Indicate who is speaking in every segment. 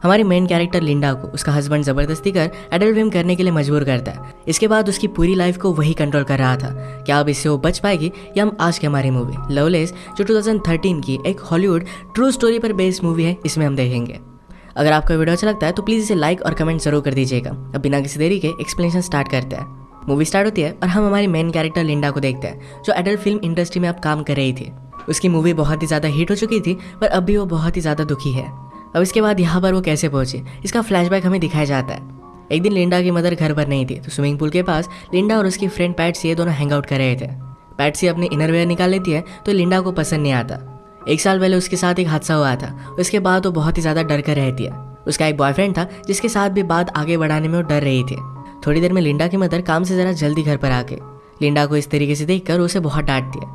Speaker 1: हमारी main character Linda को उसका हस्बैंड जबरदस्ती कर एडल्ट फिल्म करने के लिए मजबूर करता है। इसके बाद उसकी पूरी लाइफ को वही कंट्रोल कर रहा था। क्या अब इससे वो बच पाएगी, या हम आज की हमारी मूवी लवलेस जो 2013 की एक हॉलीवुड ट्रू स्टोरी पर बेस्ड मूवी है, इसमें हम देखेंगे। अगर आपको वीडियो अच्छा लगता है तो प्लीज़ इसे लाइक और कमेंट जरूर कर दीजिएगा। अब बिना किसी देरी के एक्सप्लेनेशन स्टार्ट करते हैं। मूवी स्टार्ट होती है और हम हमारी मेन कैरेक्टर लिंडा को देखते हैं जो एडल्ट फिल्म इंडस्ट्री में अब काम कर रही थी। उसकी मूवी बहुत ही ज़्यादा हिट हो चुकी थी, पर अब भी वो बहुत ही ज़्यादा दुखी है। अब इसके बाद यहाँ पर वो कैसे पहुंची, इसका फ्लैशबैक हमें दिखाया जाता है। एक दिन लिंडा की मदर घर पर नहीं थी, तो स्विमिंग पूल के पास लिंडा और उसकी फ्रेंड पैट्सी ये दोनों हैंग आउट कर रहे थे। पैट्सी अपने इनरवेयर निकाल लेती है तो लिंडा को पसंद नहीं आता। 1 साल पहले उसके साथ एक हादसा हुआ था, उसके बाद वो बहुत ही ज़्यादा डर कर रहती है। उसका एक बॉयफ्रेंड था जिसके साथ भी बात आगे बढ़ाने में वो डर रही थी। थोड़ी देर में लिंडा की मदर काम से ज़रा जल्दी घर पर आके लिंडा को इस तरीके से देखकर उसे बहुत डांटती है।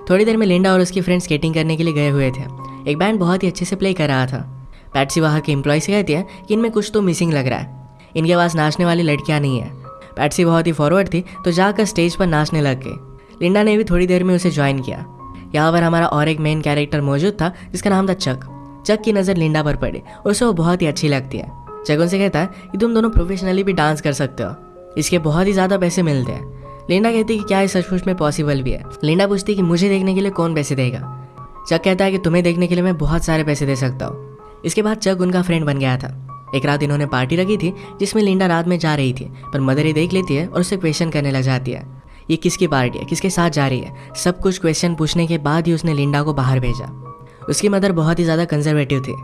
Speaker 1: थोड़ी देर में लिंडा और उसकी फ्रेंड स्केटिंग करने के लिए गए हुए थे। एक बैंड बहुत ही अच्छे से प्ले कर रहा था। पैट्सी वहाँ के एम्प्लॉय से कहती है कि इनमें कुछ तो मिसिंग लग रहा है, इनके पास नाचने वाली लड़कियाँ नहीं है। पैट्सी बहुत ही फॉरवर्ड थी तो जाकर स्टेज पर नाचने लग गई। लिंडा ने भी थोड़ी देर में उसे ज्वाइन किया। यहाँ पर हमारा और एक मेन कैरेक्टर मौजूद था जिसका नाम था चक। चक की नज़र लिंडा पर पड़ी और उसे वो बहुत ही अच्छी लगती है। चक उनसे कहता है कि तुम दोनों प्रोफेशनली भी डांस कर सकते हो, इसके बहुत ही ज़्यादा पैसे मिलते हैं। लिंडा कहती है कि क्या ये सचमुच में पॉसिबल भी है। लिंडा पूछती है कि मुझे देखने के लिए कौन पैसे देगा। चक कहता है कि तुम्हें देखने के लिए मैं बहुत सारे पैसे दे सकता हूँ। इसके बाद चक उनका फ्रेंड बन गया था। एक रात इन्होंने पार्टी रखी थी जिसमें लिंडा रात में जा रही थी, पर मदर ही देख लेती है और उसे क्वेश्चन करने लग जाती है। ये किसकी पार्टी है, किसके साथ जा रही है, सब कुछ क्वेश्चन पूछने के बाद ही उसने लिंडा को बाहर भेजा। उसकी मदर बहुत ही ज़्यादा कंजर्वेटिव थी।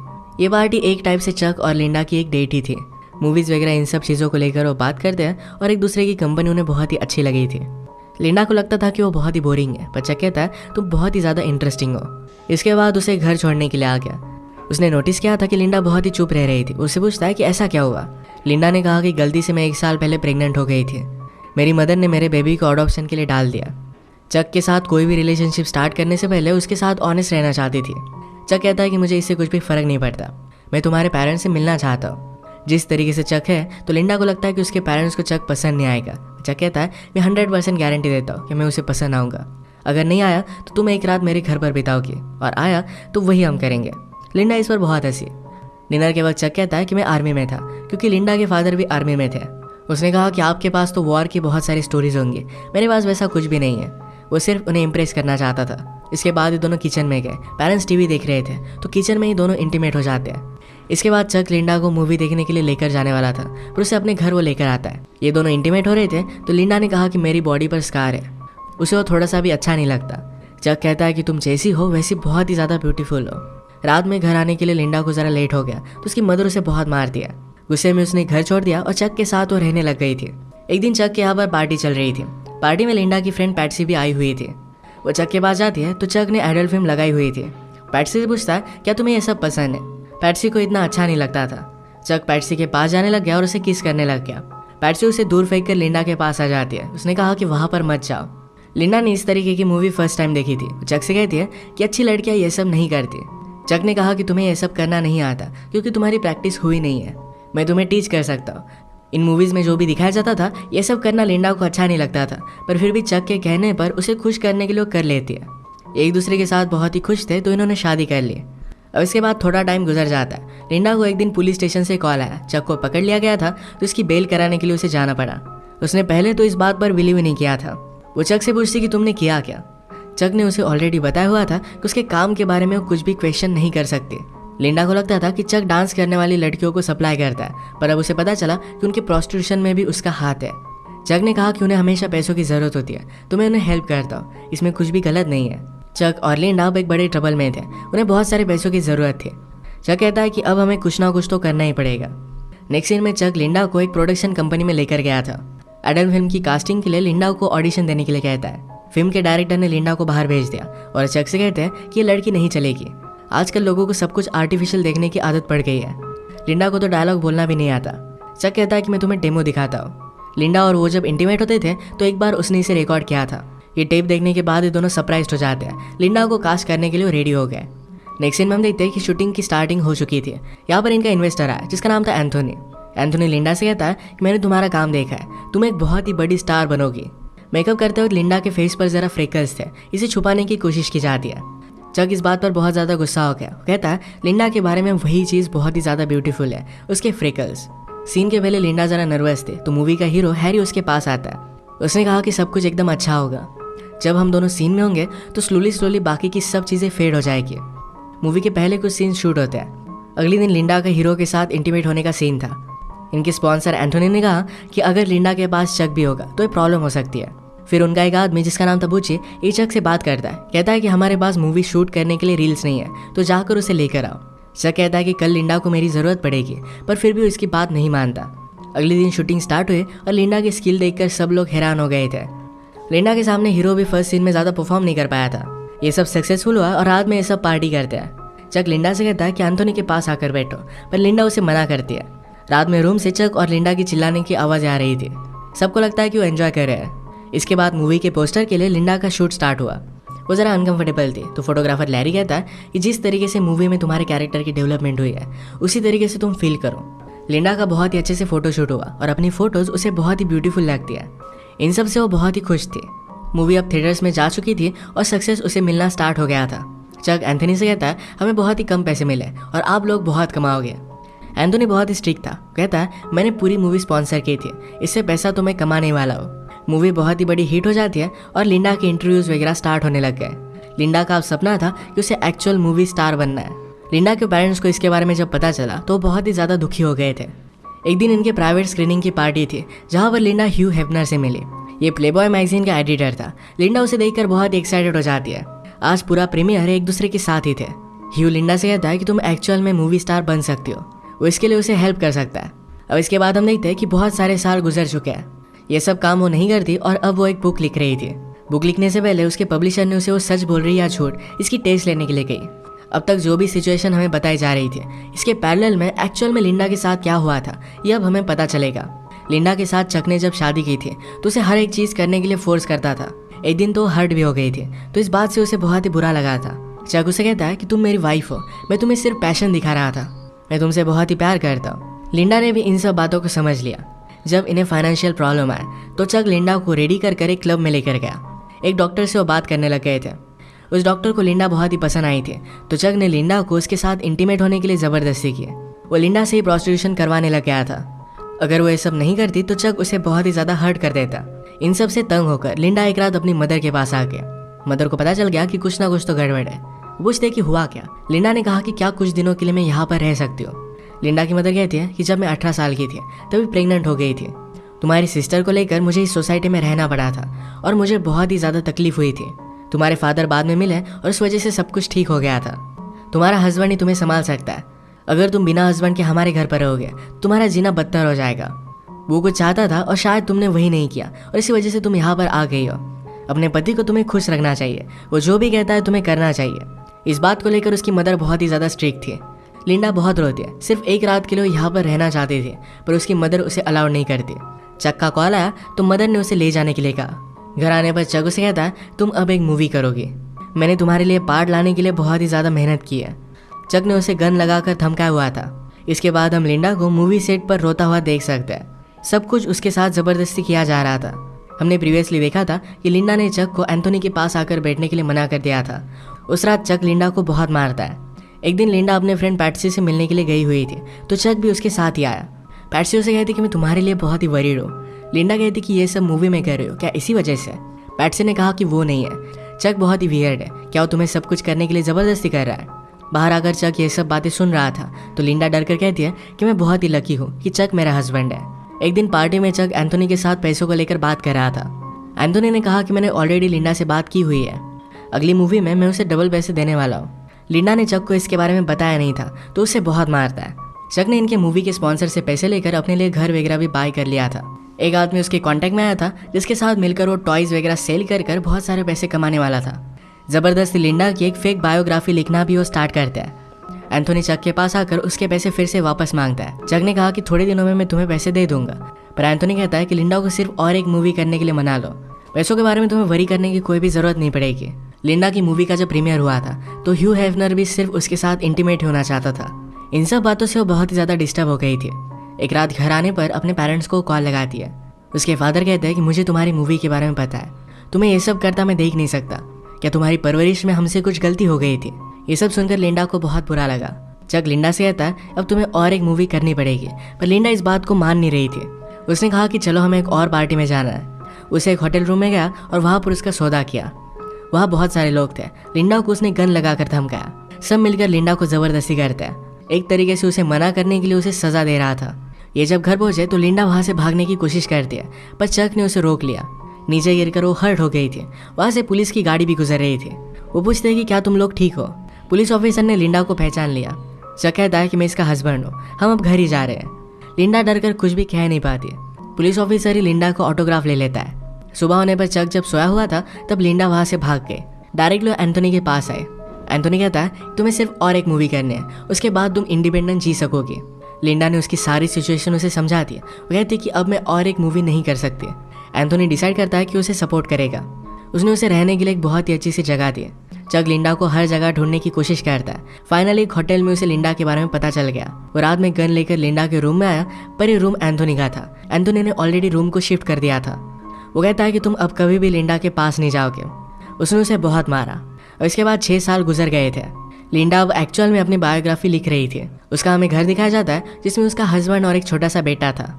Speaker 1: ये पार्टी एक टाइप से चक और लिंडा की एक डेट ही थी। मूवीज़ वगैरह इन सब चीज़ों को लेकर वो बात करते हैं और एक दूसरे की कंपनी उन्हें बहुत ही अच्छी लगी थी। लिंडा को लगता था कि वो बहुत ही बोरिंग है, पर चक कहता है तुम बहुत ही ज़्यादा इंटरेस्टिंग हो। इसके बाद उसे घर छोड़ने के लिए आ गया। उसने नोटिस किया था कि लिंडा बहुत ही चुप रह रही थी। उससे पूछता है कि ऐसा क्या हुआ। लिंडा ने कहा कि गलती से मैं 1 साल पहले प्रेग्नेंट हो गई थी, मेरी मदर ने मेरे बेबी को अडॉप्शन के लिए डाल दिया। चक के साथ कोई भी रिलेशनशिप स्टार्ट करने से पहले उसके साथ ऑनेस्ट रहना चाहती थी। चक कहता है कि मुझे इससे कुछ भी फ़र्क नहीं पड़ता, मैं तुम्हारे पेरेंट्स से मिलना चाहता हूँ। जिस तरीके से चक है तो लिंडा को लगता है कि उसके पेरेंट्स को चक पसंद नहीं आएगा। चक कहता है मैं 100% गारंटी देता हूँ कि मैं उसे पसंद आऊँगा। अगर नहीं आया तो तुम एक रात मेरे घर पर बिताओगी, और आया तो वही हम करेंगे। लिंडा इस पर बहुत हंसी। डिनर के वक्त चक कहता है कि मैं आर्मी में था, क्योंकि लिंडा के फादर भी आर्मी में थे। उसने कहा कि आपके पास तो वॉर की बहुत सारी स्टोरीज होंगी, मेरे पास वैसा कुछ भी नहीं है। वो सिर्फ उन्हें इम्प्रेस करना चाहता था। इसके बाद ये दोनों किचन में गए। पेरेंट्स टीवी देख रहे थे तो किचन में ही दोनों इंटीमेट हो जाते हैं। इसके बाद चक लिंडा को मूवी देखने के लिए लेकर जाने वाला था, पर उसे अपने घर वो लेकर आता है। ये दोनों इंटीमेट हो रहे थे तो लिंडा ने कहा कि मेरी बॉडी पर स्कार है, उसे वो थोड़ा सा भी अच्छा नहीं लगता। चक कहता है कि तुम जैसी हो वैसी बहुत ही ज़्यादा ब्यूटीफुल हो। रात में घर आने के लिए लिंडा को ज़रा लेट हो गया तो उसकी मदर उसे बहुत मार दिया। गुस्से में उसने घर छोड़ दिया और चक के साथ वो रहने लग गई थी। एक दिन चक के यहाँ पर पार्टी चल रही थी। पार्टी में लिंडा की फ्रेंड पैट्सी भी आई हुई थी। वो चक के पास जाती है तो चक ने एडल्ट फिल्म लगाई हुई थी। पैट्सी से पूछता है क्या तुम्हें ये सब पसंद है। पैट्सी को इतना अच्छा नहीं लगता था। चक पैट्सी के पास जाने लग गया और उसे किस करने लग गया। पैट्सी उसे दूर फेंक कर लिंडा के पास आ जाती है। उसने कहा कि वहाँ पर मत जाओ। लिंडा ने इस तरीके की मूवी फर्स्ट टाइम देखी थी। चक से कहती है कि अच्छी लड़कियाँ ये सब नहीं करती। चक ने कहा कि तुम्हें यह सब करना नहीं आता क्योंकि तुम्हारी प्रैक्टिस हुई नहीं है, मैं तुम्हें टीच कर सकता हूँ। इन मूवीज़ में जो भी दिखाया जाता था ये सब करना लिंडा को अच्छा नहीं लगता था, पर फिर भी चक के कहने पर उसे खुश करने के लिए वो कर लेती है। एक दूसरे के साथ बहुत ही खुश थे तो इन्होंने शादी कर ली। अब इसके बाद थोड़ा टाइम गुजर जाता है। लिंडा को एक दिन पुलिस स्टेशन से कॉल आया। चक को पकड़ लिया गया था तो इसकी बेल कराने के लिए उसे जाना पड़ा। उसने पहले तो इस बात पर बिलीव नहीं किया था। वो चक से पूछती कि तुमने किया क्या। चक ने उसे ऑलरेडी बताया हुआ था कि उसके काम के बारे में वो कुछ भी क्वेश्चन नहीं कर सकती। लिंडा को लगता था कि चक डांस करने वाली लड़कियों को सप्लाई करता है, पर अब उसे पता चला कि उनके प्रोस्टिट्यूशन में भी उसका हाथ है। चक ने कहा कि उन्हें हमेशा पैसों की ज़रूरत होती है तो मैं उन्हें हेल्प करता हूँ, इसमें कुछ भी गलत नहीं है। चक और लिंडा अब एक बड़े ट्रबल में थे, उन्हें बहुत सारे पैसों की ज़रूरत थी। चक कहता है कि अब हमें कुछ ना कुछ तो करना ही पड़ेगा। नेक्स्ट सीन में चक लिंडा को एक प्रोडक्शन कंपनी में लेकर गया था। एडल्ट फिल्म की कास्टिंग के लिए लिंडा को ऑडिशन देने के लिए कहता है। फिल्म के डायरेक्टर ने लिंडा को बाहर भेज दिया और चक से कहते हैं कि ये लड़की नहीं चलेगी। आजकल लोगों को सब कुछ आर्टिफिशियल देखने की आदत पड़ गई है। लिंडा को तो डायलॉग बोलना भी नहीं आता। चक कहता है कि मैं तुम्हें डेमो दिखाता हूँ। लिंडा और वो जब इंटीमेट होते थे तो एक बार उसने इसे रिकॉर्ड किया था। ये टेप देखने के बाद ये दोनों सरप्राइज्ड हो जाते हैं। लिंडा को कास्ट करने के लिए रेडी हो गए। नेक्स्ट सीन में हम देखते हैं कि शूटिंग की स्टार्टिंग हो चुकी थी। यहाँ पर इनका इन्वेस्टर आया जिसका नाम था एंथोनी। एंथोनी लिंडा से कहता है कि मैंने तुम्हारा काम देखा है, तुम एक बहुत ही बड़ी स्टार बनोगी। मेकअप करते वक्त लिंडा के फेस पर जरा फ्रेकल्स थे, इसे छुपाने की कोशिश की जाती है। चक इस बात पर बहुत ज़्यादा गुस्सा हो गया। कहता है लिंडा के बारे में वही चीज़ बहुत ही ज़्यादा ब्यूटीफुल है, उसके फ्रिकल्स। सीन के पहले लिंडा ज़रा नर्वस थे तो मूवी का हीरो हैरी उसके पास आता है। उसने कहा कि सब कुछ एकदम अच्छा होगा, जब हम दोनों सीन में होंगे तो स्लोली बाकी की सब चीज़ें फेड हो जाएगी। मूवी के पहले कुछ सीन शूट होते हैं। अगले दिन लिंडा का हीरो के साथ इंटीमेट होने का सीन था। इनके स्पॉन्सर एंथोनी ने कहा कि अगर लिंडा के पास चक भी होगा तो ये प्रॉब्लम हो सकती है। फिर उनका एक आदमी जिसका नाम था बुची ये चक से बात करता है। कहता है कि हमारे पास मूवी शूट करने के लिए रील्स नहीं है तो जाकर उसे लेकर आओ। चक कहता है कि कल लिंडा को मेरी ज़रूरत पड़ेगी, पर फिर भी वो इसकी बात नहीं मानता। अगले दिन शूटिंग स्टार्ट हुई और लिंडा की स्किल देखकर सब लोग हैरान हो गए थे। लिंडा के सामने हीरो भी फर्स्ट सीन में ज़्यादा परफॉर्म नहीं कर पाया था। ये सब सक्सेसफुल हुआ और रात में ये सब पार्टी करते हैं। चक लिंडा से कहता है कि एंथोनी के पास आकर बैठो, पर लिंडा उसे मना करती है। रात में रूम से चक और लिंडा की चिल्लाने की आवाज़ आ रही थी। सबको लगता है कि वो एंजॉय कर रहे हैं। इसके बाद मूवी के पोस्टर के लिए लिंडा का शूट स्टार्ट हुआ। वो ज़रा अनकंफर्टेबल थी तो फोटोग्राफर लैरी कहता है कि जिस तरीके से मूवी में तुम्हारे कैरेक्टर की डेवलपमेंट हुई है उसी तरीके से तुम फील करो। लिंडा का बहुत ही अच्छे से फोटोशूट हुआ और अपनी फ़ोटोज़ उसे बहुत ही ब्यूटीफुल लगती है। इन सब से वो बहुत ही खुश थी। मूवी अब थिएटर्स में जा चुकी थी और सक्सेस उसे मिलना स्टार्ट हो गया था। चक एंथोनी से कहता है हमें बहुत ही कम पैसे मिले और आप लोग बहुत कमाओगे। एंथोनी बहुत ही स्ट्रिक्ट था। कहता है मैंने पूरी मूवी स्पॉन्सर की थी, इससे पैसा तो मैं कमाने वाला हूँ। मूवी बहुत ही बड़ी हिट हो जाती है और लिंडा के इंटरव्यूज़ वगैरह स्टार्ट होने लग गए। लिंडा का अब सपना था कि उसे एक्चुअल मूवी स्टार बनना है। लिंडा के पेरेंट्स को इसके बारे में जब पता चला तो बहुत ही ज़्यादा दुखी हो गए थे। एक दिन इनके प्राइवेट स्क्रीनिंग की पार्टी थी जहाँ पर लिंडा ह्यू हेफनर से मिली। ये प्लेबॉय मैगजीन का एडिटर था। लिंडा उसे देखकर बहुत एक्साइटेड हो जाती है। आज पूरा प्रीमियर एक दूसरे के साथ ही थे। ह्यू लिंडा से कहता है कि तुम एक्चुअल में मूवी स्टार बन सकती हो। वो इसके लिए उसे हेल्प कर सकता है। अब इसके बाद हम देखते हैं कि बहुत सारे साल गुजर चुके हैं। ये सब काम वो नहीं करती और अब वो एक बुक लिख रही थी। बुक लिखने से पहले उसके पब्लिशर ने उसे वो सच बोल रही या झूठ इसकी टेस्ट लेने के लिए कही। अब तक जो भी सिचुएशन हमें बताई जा रही थी इसके पैरेलल में एक्चुअल में लिंडा के साथ क्या हुआ था ये अब हमें पता चलेगा। लिंडा के साथ चक ने जब शादी की थी तो उसे हर एक चीज़ करने के लिए फोर्स करता था। एक दिन तो हर्ट भी हो गई थी तो इस बात से उसे बहुत ही बुरा लगा था। चक उसे कहता है कि तुम मेरी वाइफ हो, मैं तुम्हें सिर्फ पैशन दिखा रहा था, मैं तुमसे बहुत ही प्यार करता हूँ। लिंडा ने भी इन सब बातों को समझ लिया। जब इन्हें फाइनेंशियल प्रॉब्लम आए तो चक लिंडा को रेडी कर एक क्लब में लेकर गया। एक डॉक्टर से वो बात करने लग गए थे। उस डॉक्टर को लिंडा बहुत ही पसंद आई थी तो चक ने लिंडा को उसके साथ इंटीमेट होने के लिए ज़बरदस्ती की। वो लिंडा से ही प्रोस्टिट्यूशन करवाने लग गया था। अगर वो ये सब नहीं करती तो चक उसे बहुत ही ज़्यादा हर्ट कर देता। इन सब से तंग होकर लिंडा एक रात अपनी मदर के पास आ गया। मदर को पता चल गया कि कुछ ना कुछ तो गड़बड़ है। पूछते कि हुआ क्या। लिंडा ने कहा कि क्या कुछ दिनों के लिए मैं यहाँ पर रह सकती हूँ। लिंडा की मदर कहती है कि जब मैं 18 साल की थी तभी प्रेग्नेंट हो गई थी। तुम्हारी सिस्टर को लेकर मुझे इस सोसाइटी में रहना पड़ा था और मुझे बहुत ही ज़्यादा तकलीफ हुई थी। तुम्हारे फादर बाद में मिले और उस वजह से सब कुछ ठीक हो गया था। तुम्हारा हस्बैंड ही तुम्हें संभाल सकता है। अगर तुम बिना हस्बैंड के हमारे घर पर रहोगे तुम्हारा जीना बदतर हो जाएगा। वो कुछ चाहता था और शायद तुमने वही नहीं किया और इसी वजह से तुम यहाँ पर आ गई हो। अपने पति को तुम्हें खुश रखना चाहिए, वो जो भी कहता है तुम्हें करना चाहिए। इस बात को लेकर उसकी मदर बहुत ही ज़्यादा स्ट्रिक्ट थी। लिंडा बहुत रोती है। सिर्फ एक रात के लिए यहाँ पर रहना चाहती थी पर उसकी मदर उसे अलाउड नहीं करती। चक का कॉल आया तो मदर ने उसे ले जाने के लिए कहा। घर आने पर चक उसे कहता है तुम अब एक मूवी करोगी, मैंने तुम्हारे लिए पार्ट लाने के लिए बहुत ही ज़्यादा मेहनत की है। चक ने उसे गन लगाकर धमकाया हुआ था। इसके बाद हम लिंडा को मूवी सेट पर रोता हुआ देख सकते हैं। सब कुछ उसके साथ ज़बरदस्ती किया जा रहा था। हमने प्रीवियसली देखा था कि लिंडा ने चक को एंथोनी के पास आकर बैठने के लिए मना कर दिया था। उस रात चक लिंडा को बहुत मारता है। एक दिन लिंडा अपने फ्रेंड पैट्सी से मिलने के लिए गई हुई थी तो चक भी उसके साथ ही आया। पैट्सी उसे कहती कि मैं तुम्हारे लिए बहुत ही वरीड हूँ। लिंडा कहती कि ये सब मूवी में कर रहे हो क्या इसी वजह से। पैट्सी ने कहा कि वो नहीं है, चक बहुत ही वियर्ड है, क्या वो तुम्हें सब कुछ करने के लिए ज़बरदस्ती कर रहा है। बाहर आकर चक ये सब बातें सुन रहा था तो लिंडा डर कर कहती है कि मैं बहुत ही लकी हूँ कि चक मेरा हस्बैंड है। एक दिन पार्टी में चक एंथोनी के साथ पैसों को लेकर बात कर रहा था। एंथोनी ने कहा कि मैंने ऑलरेडी लिंडा से बात की हुई है, अगली मूवी में मैं उसे डबल पैसे देने वाला हूँ। लिंडा ने चक को इसके बारे में बताया नहीं था तो उसे बहुत मारता है। चक ने इनके मूवी के स्पॉन्सर से पैसे लेकर अपने लिए घर वगैरह भी बाय कर लिया था। एक आदमी उसके कांटेक्ट में आया था जिसके साथ मिलकर वो टॉयज वगैरह सेल कर बहुत सारे पैसे कमाने वाला था। ज़बरदस्ती लिंडा की एक फेक बायोग्राफी लिखना भी वो स्टार्ट करता है। एंथोनी चक के पास आकर उसके पैसे फिर से वापस मांगता है। चक ने कहा कि थोड़े दिनों में मैं तुम्हें पैसे दे दूंगा, पर एंथोनी कहता है कि लिंडा को सिर्फ और एक मूवी करने के लिए मना लो, पैसों के बारे में तुम्हें वरी करने की कोई भी ज़रूरत नहीं पड़ेगी। लिंडा की मूवी का जब प्रीमियर हुआ था तो ह्यू हेफनर भी सिर्फ उसके साथ इंटीमेट होना चाहता था। इन सब बातों से वो बहुत ही ज़्यादा डिस्टर्ब हो गई थी। एक रात घर आने पर अपने पेरेंट्स को कॉल लगाती है। उसके फादर कहते हैं कि मुझे तुम्हारी मूवी के बारे में पता है, तुम्हें ये सब करता मैं देख नहीं सकता। क्या तुम्हारी परवरिश में हमसे कुछ गलती हो गई थी? ये सब सुनकर लिंडा को बहुत बुरा लगा। चक लिंडा से कहता है अब तुम्हें और एक मूवी करनी पड़ेगी, पर लिंडा इस बात को मान नहीं रही थी। उसने कहा कि चलो हमें एक और पार्टी में जाना है। उसे एक होटल रूम में गया और वहाँ पर उसका सौदा किया। वहाँ बहुत सारे लोग थे। लिंडा को उसने गन लगाकर धमकाया। सब मिलकर लिंडा को जबरदस्ती करते हैं। एक तरीके से उसे मना करने के लिए उसे सजा दे रहा था। ये जब घर पहुंचे तो लिंडा वहाँ से भागने की कोशिश करती है, पर चक ने उसे रोक लिया। नीचे गिरकर वो हर्ट हो गई थी। वहाँ से पुलिस की गाड़ी भी गुजर रही थी। वो पूछते हैं कि क्या तुम लोग ठीक हो? पुलिस ऑफिसर ने लिंडा को पहचान लिया। चक कहता है कि मैं इसका हस्बैंड हूँ, हम अब घर ही जा रहे हैं। लिंडा डर कर कुछ भी कह नहीं पाती। पुलिस ऑफिसर ही लिंडा को ऑटोग्राफ ले लेता है। सुबह होने पर चक जब सोया हुआ था तब लिंडा वहाँ से भाग गई। डायरेक्टली एंथोनी के पास आए। एंथोनी कहता है तुम्हें सिर्फ और एक मूवी करनी है, उसके बाद तुम इंडिपेंडेंट जी सकोगी। लिंडा ने उसकी सारी सिचुएशन उसे समझा दी। वो कहती है कि अब मैं और एक मूवी नहीं कर सकती। एंथोनी डिसाइड करता है कि उसे सपोर्ट करेगा। उसने उसे रहने के लिए एक बहुत ही अच्छी सी जगह दी। चक लिंडा को हर जगह ढूंढने की कोशिश करता है। फाइनली एक होटल में उसे लिंडा के बारे में पता चल गया। वो रात में गन लेकर लिंडा के रूम में आया, पर ये रूम एंथोनी का था। एंथोनी ने ऑलरेडी रूम को शिफ्ट कर दिया था। वो कहता है कि तुम अब कभी भी लिंडा के पास नहीं जाओगे। उसने उसे बहुत मारा और इसके बाद 6 साल गुजर गए थे। लिंडा अब एक्चुअल में अपनी बायोग्राफी लिख रही थी। उसका हमें घर दिखाया जाता है जिसमें उसका हस्बैंड और एक छोटा सा बेटा था।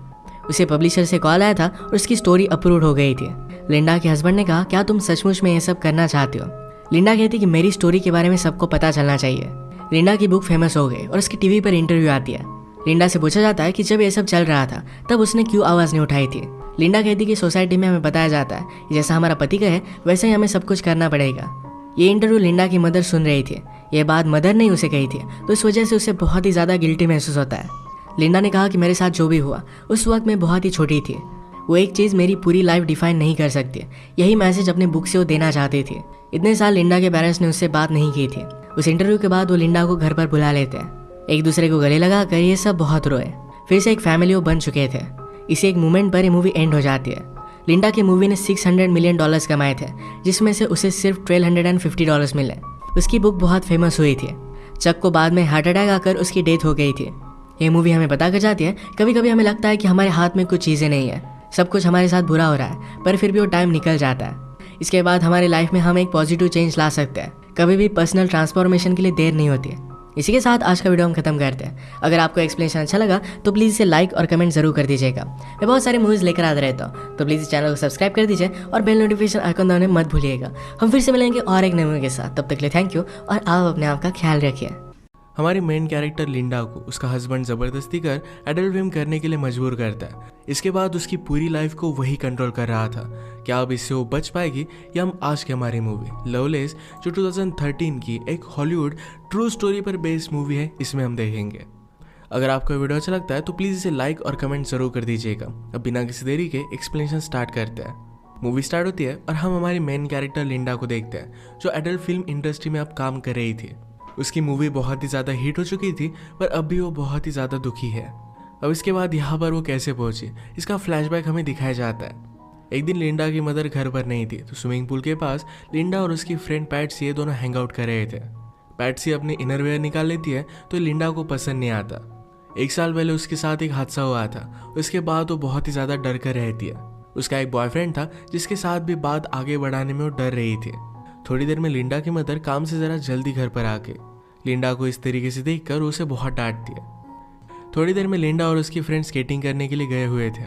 Speaker 1: उसे पब्लिशर से कॉल आया था और उसकी स्टोरी अप्रूव हो गई थी। लिंडा के हस्बैंड ने कहा क्या तुम सचमुच में ये सब करना चाहते हो? लिंडा कहती कि मेरी स्टोरी के बारे में सबको पता चलना चाहिए। लिंडा की बुक फेमस हो गई और उसकी टीवी पर इंटरव्यू आती है। लिंडा से पूछा जाता है कि जब ये सब चल रहा था तब उसने क्यों आवाज़ नहीं उठाई थी। लिंडा कहती कि सोसाइटी में हमें बताया जाता है कि जैसा हमारा पति कहे वैसे ही हमें सब कुछ करना पड़ेगा। ये इंटरव्यू लिंडा की मदर सुन रही थी। ये बात मदर ने उसे कही थी, तो इस वजह से उसे बहुत ही ज़्यादा गिल्टी महसूस होता है। लिंडा ने कहा कि मेरे साथ जो भी हुआ उस वक्त मैं बहुत ही छोटी थी। वो एक चीज़ मेरी पूरी लाइफ डिफाइन नहीं कर सकती। यही मैसेज अपने बुक से वो देना चाहती थी। इतने साल लिंडा के पेरेंट्स ने उससे बात नहीं की थी। उस इंटरव्यू के बाद वो लिंडा को घर पर बुला लेते हैं। एक दूसरे को गले लगा कर ये सब बहुत रोए। फिर से एक फैमिली वो बन चुके थे। इसी एक मोमेंट पर ये मूवी एंड हो जाती है। लिंडा की मूवी ने $600 मिलियन कमाए थे, जिसमें से उसे सिर्फ $1,250 मिले। उसकी बुक बहुत फेमस हुई थी। चक को बाद में हार्ट अटैक आकर उसकी डेथ हो गई थी। ये मूवी हमें पता कर जाती है कभी कभी हमें लगता है कि हमारे हाथ में कुछ चीज़ें नहीं है, सब कुछ हमारे साथ बुरा हो रहा है, पर फिर भी वो टाइम निकल जाता है। इसके बाद हमारी लाइफ में हम एक पॉजिटिव चेंज ला सकते हैं। कभी भी पर्सनल ट्रांसफॉर्मेशन के लिए देर नहीं होती। इसी के साथ आज का वीडियो हम खत्म करते हैं। अगर आपको एक्सप्लेनेशन अच्छा लगा तो प्लीज़ इसे लाइक और कमेंट जरूर कर दीजिएगा। मैं बहुत सारे मूवीज़ लेकर आता रहता हूँ, तो प्लीज़ इस चैनल को सब्सक्राइब कर दीजिए और बेल नोटिफिकेशन आइकन दबाने मत भूलिएगा। हम फिर से मिलेंगे और एक नए मूवी के साथ। तब तक के लिए थैंक यू और आप अपने आप का ख्याल रखिए।
Speaker 2: हमारी मेन कैरेक्टर लिंडा को उसका हस्बैंड जबरदस्ती कर एडल्ट फिल्म करने के लिए मजबूर करता है। इसके बाद उसकी पूरी लाइफ को वही कंट्रोल कर रहा था। क्या अब इससे वो बच पाएगी? या हम आज की हमारी मूवी लवलेस, जो 2013 की एक हॉलीवुड ट्रू स्टोरी पर बेस्ड मूवी है, इसमें हम देखेंगे। अगर आपको वीडियो अच्छा लगता है तो प्लीज़ इसे लाइक और कमेंट जरूर कर दीजिएगा। अब बिना किसी देरी के एक्सप्लेनेशन स्टार्ट करते हैं। मूवी स्टार्ट होती है और हम हमारी मेन कैरेक्टर लिंडा को देखते हैं, जो एडल्ट फिल्म इंडस्ट्री में अब काम कर रही थी। उसकी मूवी बहुत ही ज़्यादा हिट हो चुकी थी, पर अब भी वो बहुत ही ज़्यादा दुखी है। अब इसके बाद यहाँ पर वो कैसे पहुंची, इसका फ्लैशबैक हमें दिखाया जाता है। एक दिन लिंडा की मदर घर पर नहीं थी, तो स्विमिंग पूल के पास लिंडा और उसकी फ्रेंड पैट्सी ये दोनों हैंग आउट कर रहे थे। पैट्सी अपनी इनरवेयर निकाल लेती है तो लिंडा को पसंद नहीं आता। 1 साल पहले उसके साथ एक हादसा हुआ था। उसके बाद वो बहुत ही ज़्यादा डर कर रहती है। उसका एक बॉयफ्रेंड था जिसके साथ भी बात आगे बढ़ाने में वो डर रही थी। थोड़ी देर में लिंडा की मदर काम से ज़रा जल्दी घर पर आके लिंडा को इस तरीके से देखकर उसे बहुत डांटती है। थोड़ी देर में लिंडा और उसकी फ्रेंड स्केटिंग करने के लिए गए हुए थे।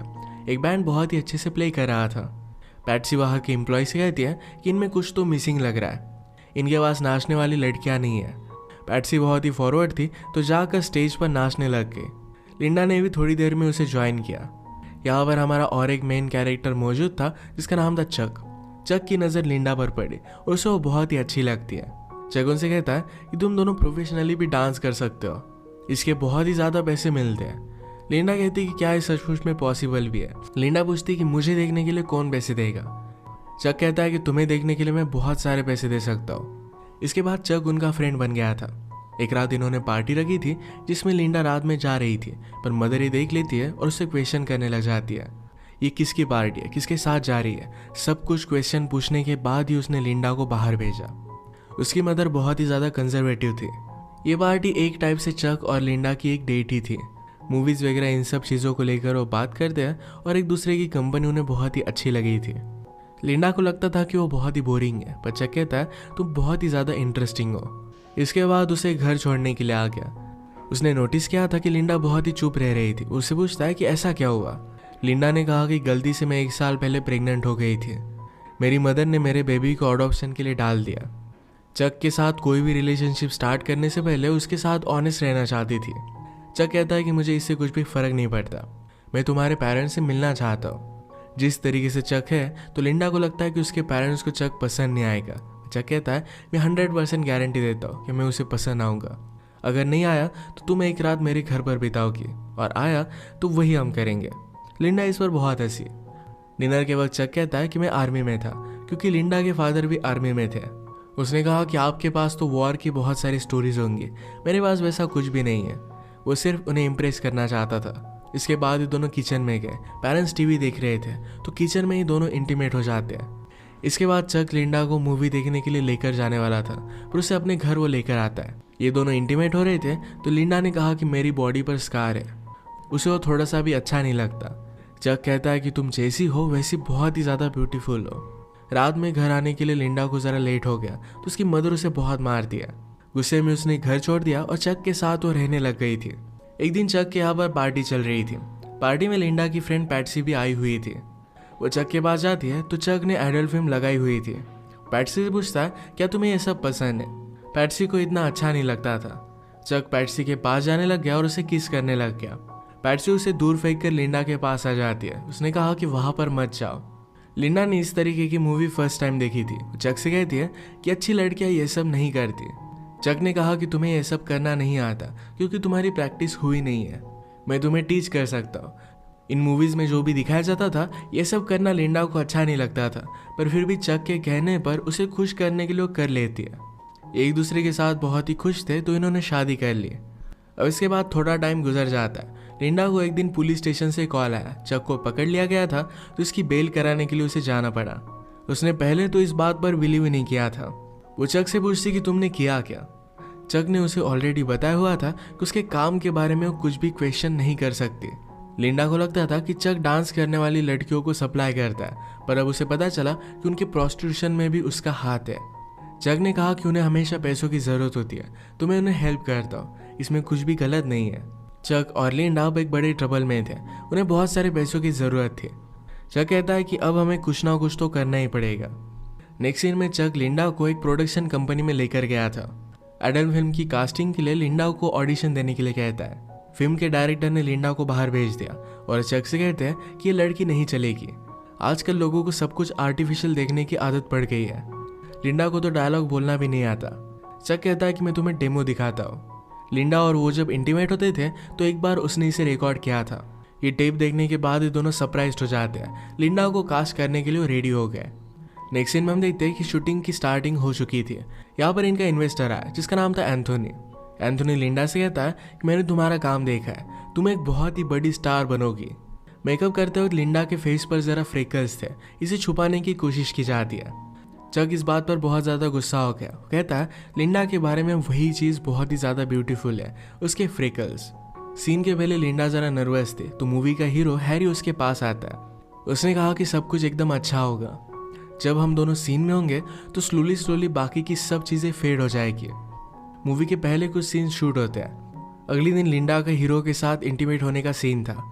Speaker 2: एक बैंड बहुत ही अच्छे से प्ले कर रहा था। पैट्सी वहाँ के एम्प्लॉय से कहती है कि इनमें कुछ तो मिसिंग लग रहा है, इनके पास नाचने वाली लड़कियाँ नहीं है। पैट्सी बहुत ही फॉरवर्ड थी तो जाकर स्टेज पर नाचने लग गई। लिंडा ने भी थोड़ी देर में उसे ज्वाइन किया। यहाँ पर हमारा और एक मेन कैरेक्टर मौजूद था जिसका नाम था चक। चक की नज़र लिंडा पर पड़ी और उसे वो बहुत ही अच्छी लगती है। चक उनसे कहता है कि तुम दोनों प्रोफेशनली भी डांस कर सकते हो, इसके बहुत ही ज़्यादा पैसे मिलते हैं। लिंडा कहती कि क्या इस सचमुच में पॉसिबल भी है। लिंडा पूछती कि मुझे देखने के लिए कौन पैसे देगा। चक कहता है कि तुम्हें देखने के लिए मैं बहुत सारे पैसे दे सकता हूँ। इसके बाद चक उनका फ्रेंड बन गया था। एक रात इन्होंने पार्टी रखी थी जिसमें लिंडा रात में जा रही थी, पर मदर ये देख लेती है और उससे क्वेश्चन करने लग जाती है। ये किसकी पार्टी है, किसके साथ जा रही है, सब कुछ क्वेश्चन पूछने के बाद ही उसने लिंडा को बाहर भेजा। उसकी मदर बहुत ही ज़्यादा कंजर्वेटिव थी। ये पार्टी एक टाइप से चक और लिंडा की एक डेट ही थी। मूवीज़ वगैरह इन सब चीज़ों को लेकर वो बात करते हैं और एक दूसरे की कंपनी उन्हें बहुत ही अच्छी लगी थी। लिंडा को लगता था कि वो बहुत ही बोरिंग है, पर चक कहता है तुम बहुत ही ज़्यादा इंटरेस्टिंग हो। इसके बाद उसे घर छोड़ने के लिए आ गया। उसने नोटिस किया था कि लिंडा बहुत ही चुप रह रही थी। उससे पूछता है कि ऐसा क्या हुआ। लिंडा ने कहा कि गलती से मैं 1 साल पहले प्रेग्नेंट हो गई थी। मेरी मदर ने मेरे बेबी को अडॉप्शन के लिए डाल दिया। चक के साथ कोई भी रिलेशनशिप स्टार्ट करने से पहले उसके साथ ऑनेस्ट रहना चाहती थी। चक कहता है कि मुझे इससे कुछ भी फर्क नहीं पड़ता, मैं तुम्हारे पेरेंट्स से मिलना चाहता हूँ। जिस तरीके से चक है तो लिंडा को लगता है कि उसके पेरेंट्स को चक पसंद नहीं आएगा। चक कहता है मैं 100% गारंटी देता हूँ कि मैं उसे पसंद आऊँगा। अगर नहीं आया तो तुम एक रात मेरे घर पर बिताओगी, और आया तो वही हम करेंगे। लिंडा इस पर बहुत हंसी। डिनर के वक्त चक कहता है कि मैं आर्मी में था, क्योंकि लिंडा के फादर भी आर्मी में थे। उसने कहा कि आपके पास तो वॉर की बहुत सारी स्टोरीज होंगी, मेरे पास वैसा कुछ भी नहीं है। वो सिर्फ उन्हें इम्प्रेस करना चाहता था। इसके बाद ये दोनों किचन में गए। पेरेंट्स टीवी देख रहे थे तो किचन में ही दोनों इंटीमेट हो जाते हैं। इसके बाद चक लिंडा को मूवी देखने के लिए लेकर जाने वाला था, पर उसे अपने घर वो लेकर आता है। ये दोनों इंटीमेट हो रहे थे तो लिंडा ने कहा कि मेरी बॉडी पर स्कार है। उसे वो थोड़ा सा भी अच्छा नहीं लगता। चक कहता है कि तुम जैसी हो वैसी बहुत ही ज़्यादा ब्यूटीफुल हो। रात में घर आने के लिए लिंडा को ज़रा लेट हो गया तो उसकी मदर उसे बहुत मार दिया। गुस्से में उसने घर छोड़ दिया और चक के साथ वो रहने लग गई थी। एक दिन चक के यहाँ पर पार्टी चल रही थी। पार्टी में लिंडा की फ्रेंड पैट्सी भी आई हुई थी। वो चक के पास जाती है तो चक ने एडल्ट फिल्म लगाई हुई थी। पैट्सी से पूछता है क्या तुम्हें ये सब पसंद है। पैट्सी को इतना अच्छा नहीं लगता था। चक पैट्सी के पास जाने लग गया और उसे किस करने लग गया। पैट्सी उसे दूर फेंक कर लिंडा के पास आ जाती है। उसने कहा कि वहाँ पर मत जाओ। लिंडा ने इस तरीके की मूवी फर्स्ट टाइम देखी थी। चक से कहती है कि अच्छी लड़कियाँ ये सब नहीं करती। चक ने कहा कि तुम्हें यह सब करना नहीं आता क्योंकि तुम्हारी प्रैक्टिस हुई नहीं है, मैं तुम्हें टीच कर सकता हूँ। इन मूवीज़ में जो भी दिखाया जाता था ये सब करना लिंडा को अच्छा नहीं लगता था, पर फिर भी चक के कहने पर उसे खुश करने के लिए कर लेती है। एक दूसरे के साथ बहुत ही खुश थे तो इन्होंने शादी कर ली। अब इसके बाद थोड़ा टाइम गुजर जाता है। लिंडा को एक दिन पुलिस स्टेशन से कॉल आया। चक को पकड़ लिया गया था तो इसकी बेल कराने के लिए उसे जाना पड़ा। उसने पहले तो इस बात पर बिलीव नहीं किया था। वो चक से पूछती कि तुमने किया क्या। चक ने उसे ऑलरेडी बताया हुआ था कि उसके काम के बारे में वो कुछ भी क्वेश्चन नहीं कर सकती। लिंडा को लगता था कि चक डांस करने वाली लड़कियों को सप्लाई करता है, पर अब उसे पता चला कि उनके प्रोस्टिट्यूशन में भी उसका हाथ है। चक ने कहा कि उन्हें हमेशा पैसों की ज़रूरत होती है तो मैं उन्हें हेल्प करता हूँ, इसमें कुछ भी गलत नहीं है। चक और लिंडा अब एक बड़े ट्रबल में थे, उन्हें बहुत सारे पैसों की ज़रूरत थी। चक कहता है कि अब हमें कुछ ना कुछ तो करना ही पड़ेगा। नेक्स्ट सीन में चक लिंडा को एक प्रोडक्शन कंपनी में लेकर गया था। एडल्ट फिल्म की कास्टिंग के लिए लिंडा को ऑडिशन देने के लिए कहता है। फिल्म के डायरेक्टर ने लिंडा को बाहर भेज दिया और चक से कहते हैं कि ये लड़की नहीं चलेगी। आजकल लोगों को सब कुछ आर्टिफिशियल देखने की आदत पड़ गई है। लिंडा को तो डायलॉग बोलना भी नहीं आता। चक कहता है कि मैं तुम्हें डेमो दिखाता हूँ। लिंडा और वो जब इंटीमेट होते थे तो एक बार उसने इसे रिकॉर्ड किया था। ये टेप देखने के बाद ये दोनों सरप्राइज्ड हो जाते हैं। लिंडा को कास्ट करने के लिए रेडी हो गए। नेक्स्ट सीन में हम देखते हैं कि शूटिंग की स्टार्टिंग हो चुकी थी। यहाँ पर इनका इन्वेस्टर आया जिसका नाम था एंथोनी। एंथोनी लिंडा से कहता है कि मैंने तुम्हारा काम देखा है, तुम एक बहुत ही बड़ी स्टार बनोगी। मेकअप करते वक्त लिंडा के फेस पर ज़रा फ्रेकल्स थे, इसे छुपाने की कोशिश की जाती है। चक इस बात पर बहुत ज़्यादा गुस्सा हो गया। कहता है लिंडा के बारे में वही चीज़ बहुत ही ज़्यादा ब्यूटीफुल है, उसके फ्रेकल्स। सीन के पहले लिंडा ज़रा नर्वस थे तो मूवी का हीरो हैरी उसके पास आता है। उसने कहा कि सब कुछ एकदम अच्छा होगा, जब हम दोनों सीन में होंगे तो स्लोली बाकी की सब चीज़ें फेड हो जाएगी। मूवी के पहले कुछ सीन शूट होते हैं। अगले दिन लिंडा का हीरो के साथ इंटीमेट होने का सीन था।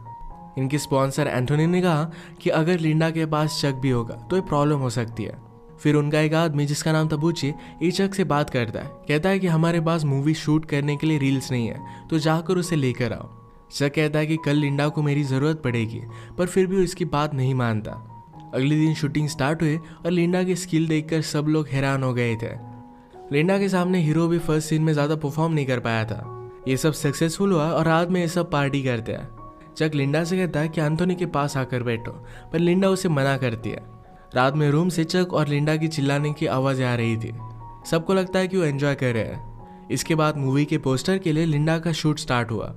Speaker 2: इनके स्पॉन्सर एंथोनी ने कहा कि अगर लिंडा के पास चक भी होगा तो ये प्रॉब्लम हो सकती है। फिर उनका एक आदमी जिसका नाम था बूची ये चक से बात करता है। कहता है कि हमारे पास मूवी शूट करने के लिए रील्स नहीं है तो जाकर उसे लेकर आओ। चक कहता है कि कल लिंडा को मेरी ज़रूरत पड़ेगी, पर फिर भी उसकी बात नहीं मानता। अगले दिन शूटिंग स्टार्ट हुई और लिंडा की स्किल देखकर सब लोग हैरान हो गए थे। लिंडा के सामने हीरो भी फर्स्ट सीन में ज़्यादा परफॉर्म नहीं कर पाया था। ये सब सक्सेसफुल हुआ और रात में ये सब पार्टी करते हैं। चक लिंडा से कहता है कि एंथोनी के पास आकर बैठो, पर लिंडा उसे मना करती है। रात में रूम से चक और लिंडा की चिल्लाने की आवाज़ें आ रही थी। सबको लगता है कि वो एंजॉय कर रहे हैं। इसके बाद मूवी के पोस्टर के लिए लिंडा का शूट स्टार्ट हुआ।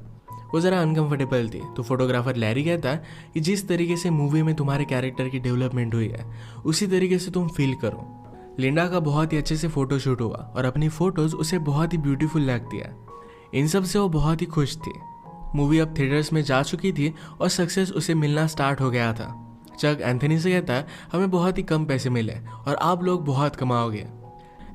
Speaker 2: वो ज़रा अनकंफर्टेबल थी तो फोटोग्राफर लैरी कहता है कि जिस तरीके से मूवी में तुम्हारे कैरेक्टर की डेवलपमेंट हुई है उसी तरीके से तुम फील करो। लिंडा का बहुत ही अच्छे से फोटोशूट हुआ और अपनी फ़ोटोज़ उसे बहुत ही ब्यूटीफुल लगती है। इन सब से वो बहुत ही खुश थी। मूवी अब थिएटर्स में जा चुकी थी और सक्सेस उसे मिलना स्टार्ट हो गया था। चक एंथनी से कहता है हमें बहुत ही कम पैसे मिले और आप लोग बहुत कमाओगे।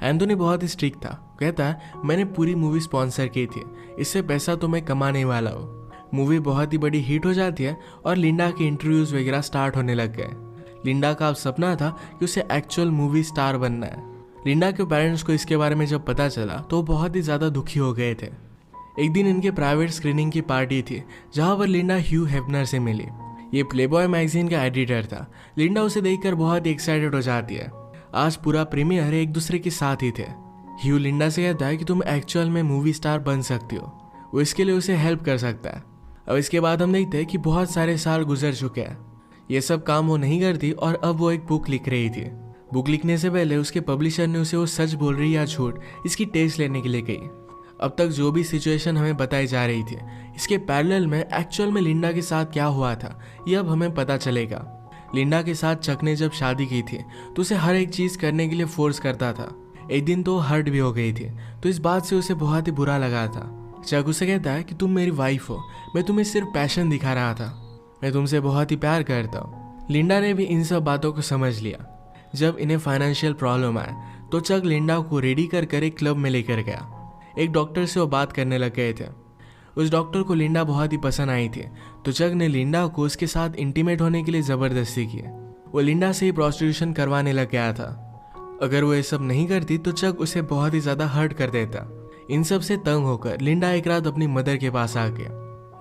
Speaker 2: एंथोनी बहुत ही स्ट्रिक्ट था, कहता है मैंने पूरी मूवी स्पॉन्सर की थी, इससे पैसा तो मैं कमाने वाला हूँ। मूवी बहुत ही बड़ी हिट हो जाती है और लिंडा के इंटरव्यूज वगैरह स्टार्ट होने लग गए। लिंडा का अब सपना था कि उसे एक्चुअल मूवी स्टार बनना है। लिंडा के पेरेंट्स को इसके बारे में जब पता चला तो वो बहुत ही ज़्यादा दुखी हो गए थे। एक दिन इनके प्राइवेट स्क्रीनिंग की पार्टी थी जहाँ पर लिंडा ह्यू हेफनर से मिली। ये प्लेबॉय मैगजीन का एडिटर था। लिंडा उसे देखकर बहुत ही एक्साइटेड हो जाती है। आज पूरा प्रीमियर एक दूसरे के साथ ही थे। ह्यू लिंडा से कहता है कि तुम एक्चुअल में मूवी स्टार बन सकती हो, वो इसके लिए उसे हेल्प कर सकता है। अब इसके बाद हम देखते हैं कि बहुत सारे साल गुजर चुके हैं। ये सब काम वो नहीं करती और अब वो एक बुक लिख रही थी। बुक लिखने से पहले उसके पब्लिशर ने उसे वो सच बोल रही या झूठ इसकी टेस्ट लेने के लिए कही। अब तक जो भी सिचुएशन हमें बताई जा रही थी, इसके पैरेलल में एक्चुअल में लिंडा के साथ क्या हुआ था ये अब हमें पता चलेगा। लिंडा के साथ चक ने जब शादी की थी तो उसे हर एक चीज़ करने के लिए फोर्स करता था। एक दिन तो हर्ट भी हो गई थी, तो इस बात से उसे बहुत ही बुरा लगा था। चक उसे कहता है कि तुम मेरी वाइफ हो, मैं तुम्हें सिर्फ पैशन दिखा रहा था, मैं तुमसे बहुत ही प्यार करता हूँ। लिंडा ने भी इन सब बातों को समझ लिया। जब इन्हें फाइनेंशियल प्रॉब्लम आए तो चक लिंडा को रेडी कर एक क्लब में लेकर गया। एक डॉक्टर से वो बात करने लग गए थे। उस डॉक्टर को लिंडा बहुत ही पसंद आई थी, तो चक ने लिंडा को उसके साथ इंटीमेट होने के लिए ज़बरदस्ती की। वो लिंडा से ही प्रोस्टिट्यूशन करवाने लग गया था। अगर वो ये सब नहीं करती तो चक उसे बहुत ही ज़्यादा हर्ट कर देता। इन सब से तंग होकर लिंडा एक रात अपनी मदर के पास आ गया।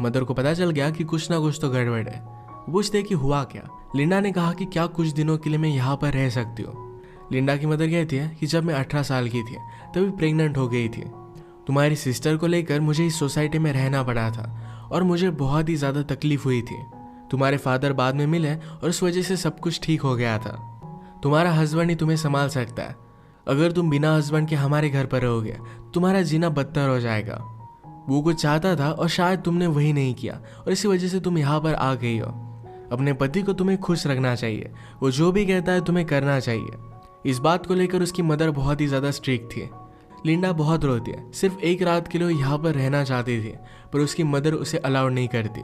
Speaker 2: मदर को पता चल गया कि कुछ ना कुछ तो गड़बड़ है। पूछते कि हुआ क्या। लिंडा ने कहा कि क्या कुछ दिनों के लिए मैं यहाँ पर रह सकती हूँ। लिंडा की मदर कहती है कि जब मैं 18 साल की थी तभी प्रेग्नेंट हो गई थी। तुम्हारी सिस्टर को लेकर मुझे इस सोसाइटी में रहना पड़ा था और मुझे बहुत ही ज़्यादा तकलीफ हुई थी। तुम्हारे फादर बाद में मिले और उस वजह से सब कुछ ठीक हो गया था। तुम्हारा हस्बैंड ही तुम्हें संभाल सकता है। अगर तुम बिना हस्बैंड के हमारे घर पर रहोगे तुम्हारा जीना बदतर हो जाएगा। वो कुछ चाहता था और शायद तुमने वही नहीं किया और इसी वजह से तुम यहाँ पर आ गई हो। अपने पति को तुम्हें खुश रखना चाहिए, वो जो भी कहता है तुम्हें करना चाहिए। इस बात को लेकर उसकी मदर बहुत ही ज़्यादा स्ट्रिक्ट थी। लिंडा बहुत रोती है, सिर्फ एक रात के लिए यहाँ पर रहना चाहती थी, पर उसकी मदर उसे अलाउड नहीं करती।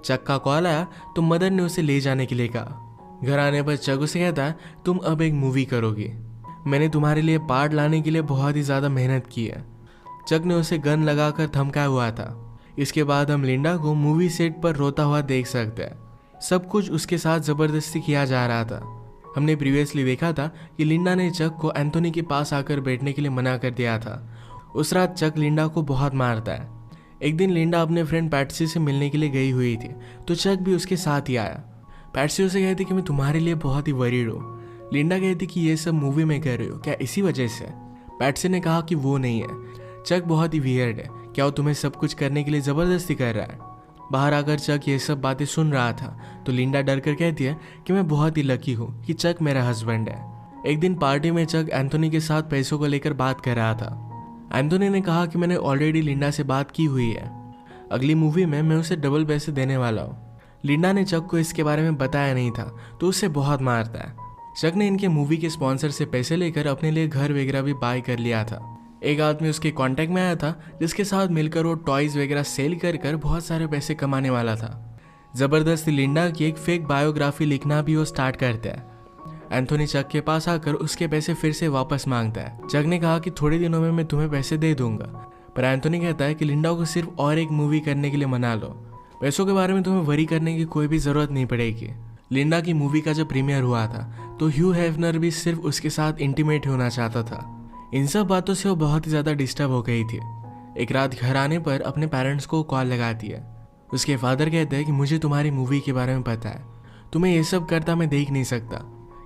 Speaker 2: चक का कॉल आया तो मदर ने उसे ले जाने के लिए कहा। घर आने पर चक उसे कहता है तुम अब एक मूवी करोगी, मैंने तुम्हारे लिए पार्ट लाने के लिए बहुत ही ज़्यादा मेहनत की है। चक ने उसे गन लगाकर धमकाया हुआ था। इसके बाद हम लिंडा को मूवी सेट पर रोता हुआ देख सकते हैं। सब कुछ उसके साथ ज़बरदस्ती किया जा रहा था। हमने प्रीवियसली देखा था कि लिंडा ने चक को एंथोनी के पास आकर बैठने के लिए मना कर दिया था। उस रात चक लिंडा को बहुत मारता है। एक दिन लिंडा अपने फ्रेंड पैट्सी से मिलने के लिए गई हुई थी तो चक भी उसके साथ ही आया। पैट्सी उसे कहती कि मैं तुम्हारे लिए बहुत ही वरीड हूँ। लिंडा कहती कि ये सब मूवी में कर रही हो क्या इसी वजह से। पैट्सी ने कहा कि वो नहीं है, चक बहुत ही वियर्ड है, क्या वो तुम्हें सब कुछ करने के लिए ज़बरदस्ती कर रहा है। बाहर आकर चक ये सब बातें सुन रहा था तो लिंडा डर कर कहती है कि मैं बहुत ही लकी हूँ कि चक मेरा हस्बैंड है। एक दिन पार्टी में चक एंथोनी के साथ पैसों को लेकर बात कर रहा था। एंथोनी ने कहा कि मैंने ऑलरेडी लिंडा से बात की हुई है, अगली मूवी में मैं उसे डबल पैसे देने वाला हूँ। लिंडा ने चक को इसके बारे में बताया नहीं था तो उसे बहुत मारता है। चक ने इनके मूवी के स्पॉन्सर से पैसे लेकर अपने लिए घर वगैरह भी बाय कर लिया था। एक आदमी उसके कांटेक्ट में आया था जिसके साथ मिलकर वो टॉयज वगैरह सेल कर बहुत सारे पैसे कमाने वाला था। जबरदस्ती लिंडा की एक फेक बायोग्राफी लिखना भी वो स्टार्ट करता है। एंथोनी चक के पास आकर उसके पैसे फिर से वापस मांगता है। चक ने कहा कि थोड़े दिनों में मैं तुम्हें पैसे दे दूंगा, पर एंथोनी कहता है कि लिंडा को सिर्फ और एक मूवी करने के लिए मना लो, पैसों के बारे में तुम्हें वरी करने की कोई भी जरूरत नहीं पड़ेगी। लिंडा की मूवी का जब प्रीमियर हुआ था तो ह्यू हेफनर भी सिर्फ उसके साथ इंटीमेट होना चाहता था। इन सब बातों से वो बहुत ही ज़्यादा डिस्टर्ब हो गई थी। एक रात घर आने पर अपने पेरेंट्स को कॉल लगाती है। उसके फादर कहते हैं कि मुझे तुम्हारी मूवी के बारे में पता है, तुम्हें ये सब करता मैं देख नहीं सकता,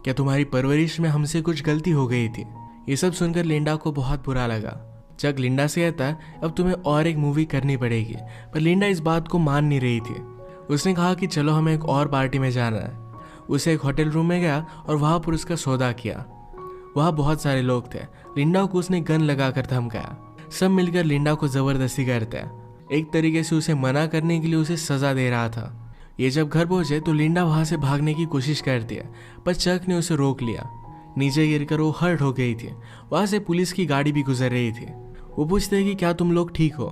Speaker 2: क्या तुम्हारी परवरिश में हमसे कुछ गलती हो गई थी। ये सब सुनकर लिंडा को बहुत बुरा लगा। चक लिंडा से कहता है अब तुम्हें और एक मूवी करनी पड़ेगी, पर लिंडा इस बात को मान नहीं रही थी। उसने कहा कि चलो हमें एक और पार्टी में जाना है। उसे एक होटल रूम में गया और वहाँ पर उसका सौदा किया। वहाँ बहुत सारे लोग थे। लिंडा को उसने गन लगाकर धमकाया। सब मिलकर लिंडा को ज़बरदस्ती करते हैं। एक तरीके से उसे मना करने के लिए उसे सज़ा दे रहा था। ये जब घर पहुंचे तो लिंडा वहाँ से भागने की कोशिश करती है, पर चक ने उसे रोक लिया। नीचे गिरकर वो हर्ट हो गई थी। वहाँ से पुलिस की गाड़ी भी गुजर रही थी। वो पूछते हैं कि क्या तुम लोग ठीक हो।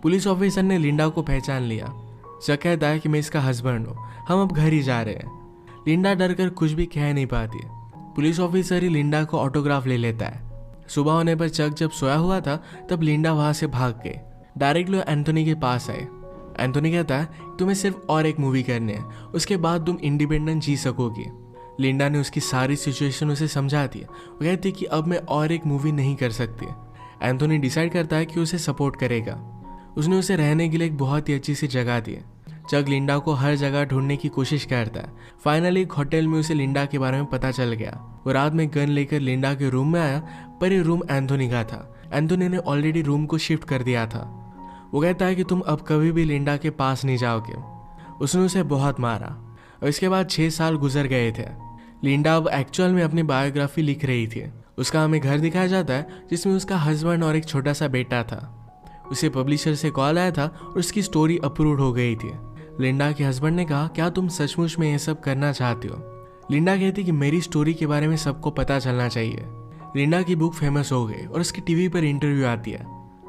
Speaker 2: पुलिस ऑफिसर ने लिंडा को पहचान लिया। चक कहता है कि मैं इसका हस्बैंड हूँ, हम अब घर ही जा रहे हैं। लिंडा डर कर कुछ भी कह नहीं पाती। पुलिस ऑफिसर ही लिंडा को ऑटोग्राफ ले लेता है। सुबह होने पर चक जब सोया हुआ था तब लिंडा वहां से भाग गई। डायरेक्टली एंथोनी के पास आए। एंथोनी कहता है तुम्हें सिर्फ और एक मूवी करनी है, उसके बाद तुम इंडिपेंडेंट जी सकोगी। लिंडा ने उसकी सारी सिचुएशन उसे समझा दी। वो कहती कि अब मैं और एक मूवी नहीं कर सकती। एंथोनी डिसाइड करता है कि उसे सपोर्ट करेगा। उसने उसे रहने के लिए एक बहुत ही अच्छी सी जगह दी। चक लिंडा को हर जगह ढूंढने की कोशिश करता है। फाइनली एक होटल में उसे लिंडा के बारे में पता चल गया। वो रात में गन लेकर लिंडा के रूम में आया, पर ये रूम एंथोनी का था। एंथोनी ने ऑलरेडी रूम को शिफ्ट कर दिया था। वो कहता है कि तुम अब कभी भी लिंडा के पास नहीं जाओगे। उसने उसे बहुत मारा और इसके बाद 6 साल गुजर गए थे। लिंडा अब एक्चुअल में अपनी बायोग्राफी लिख रही थी। उसका हमें घर दिखाया जाता है जिसमें उसका हस्बैंड और एक छोटा सा बेटा था। उसे पब्लिशर से कॉल आया था और उसकी स्टोरी अप्रूव हो गई थी। लिंडा के हस्बैंड ने कहा क्या तुम सचमुच में ये सब करना चाहती हो? लिंडा कहती कि मेरी स्टोरी के बारे में सबको पता चलना चाहिए। लिंडा की बुक फेमस हो गई और उसकी टीवी पर इंटरव्यू आती है।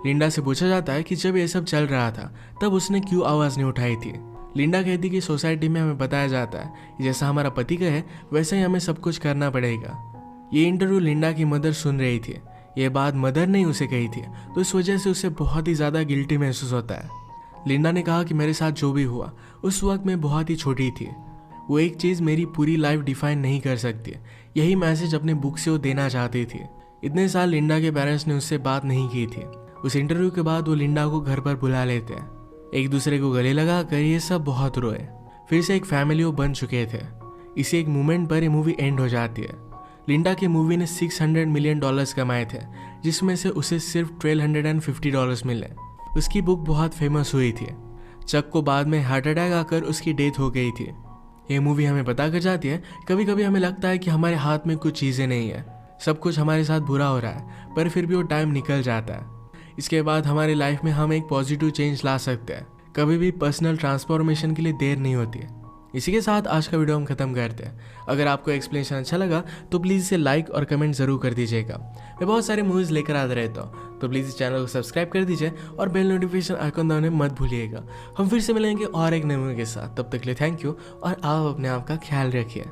Speaker 2: लिंडा से पूछा जाता है कि जब ये सब चल रहा था तब उसने क्यों आवाज़ नहीं उठाई थी। लिंडा कहती कि सोसाइटी में हमें बताया जाता है कि जैसा हमारा पति कहे वैसे ही हमें सब कुछ करना पड़ेगा। ये इंटरव्यू लिंडा की मदर सुन रही थी। ये बात मदर ने उसे कही थी, तो इस वजह से उसे बहुत ही ज़्यादा गिल्टी महसूस होता है। लिंडा ने कहा कि मेरे साथ जो भी हुआ उस वक्त मैं बहुत ही छोटी थी। वो एक चीज़ मेरी पूरी लाइफ डिफाइन नहीं कर सकती। यही मैसेज अपने बुक से वो देना चाहती थी। इतने साल लिंडा के पेरेंट्स ने उससे बात नहीं की थी। उस इंटरव्यू के बाद वो लिंडा को घर पर बुला लेते हैं। एक दूसरे को गले लगा कर ये सब बहुत रोए। फिर से एक फैमिली वो बन चुके थे। इसी एक मोमेंट पर ये मूवी एंड हो जाती है। लिंडा की मूवी ने $600 मिलियन कमाए थे, जिसमें से उसे सिर्फ $1,250 मिले। उसकी बुक बहुत फेमस हुई थी। चक को बाद में हार्ट अटैक आकर उसकी डेथ हो गई थी। ये मूवी हमें बता कर जाती है कभी कभी हमें लगता है कि हमारे हाथ में कुछ चीज़ें नहीं है, सब कुछ हमारे साथ बुरा हो रहा है, पर फिर भी वो टाइम निकल जाता है। इसके बाद हमारी लाइफ में हम एक पॉजिटिव चेंज ला सकते हैं। कभी भी पर्सनल ट्रांसफॉर्मेशन के लिए देर नहीं होती है। इसी के साथ आज का वीडियो हम खत्म करते हैं। अगर आपको एक्सप्लेनेशन अच्छा लगा तो प्लीज़ इसे लाइक और कमेंट ज़रूर कर दीजिएगा। मैं बहुत सारे मूवीज़ लेकर आता रहता हूँ, तो प्लीज़ इस चैनल को सब्सक्राइब कर दीजिए और बेल नोटिफिकेशन आइकन दबाने मत भूलिएगा। हम फिर से मिलेंगे और एक नए मूवी के साथ। तब तक के लिए थैंक यू और आप अपने आप का ख्याल रखिए।